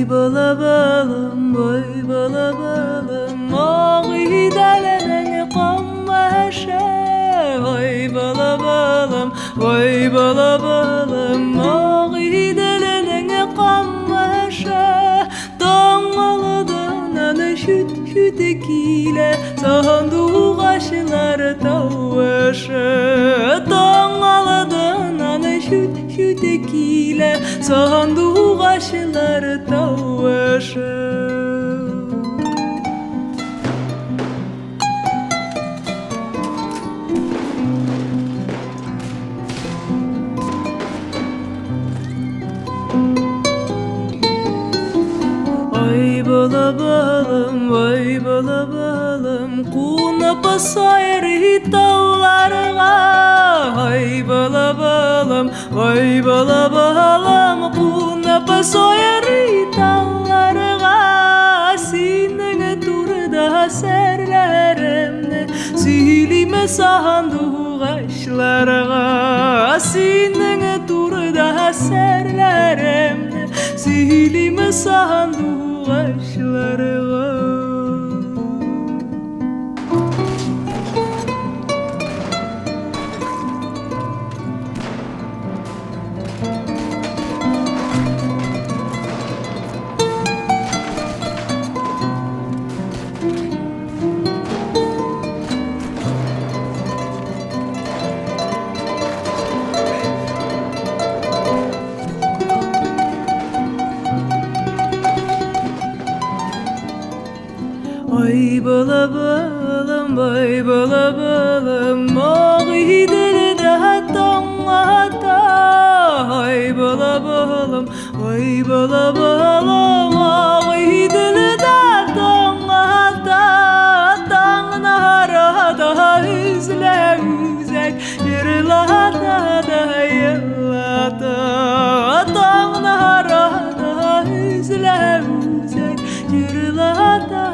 vay bala balım, oği delenen kammaşa. Vay bala balım, oği delenen kammaşa. Dağmalıdan anı şüt şütekile, sandu kaşlar tavaşı. Dağmalıdan anı şüt şütekile, sandu kaşlar tavaşı. Vay bala balım, kuna pasayri tavlarga. Vay bala balım, kuna pasayri tavlarga. Senin turda serlerimni söyleme sandu kaşlarga. Senin turda serlerimni söyleme sandu kaşlarga. Vay bala balım, oği delede tonga. Vay bala balım, oği delede tonga. Tanrı'da üzle üzek, yırlata da yırlata. Tanrı'da üzle üzek, yırlata.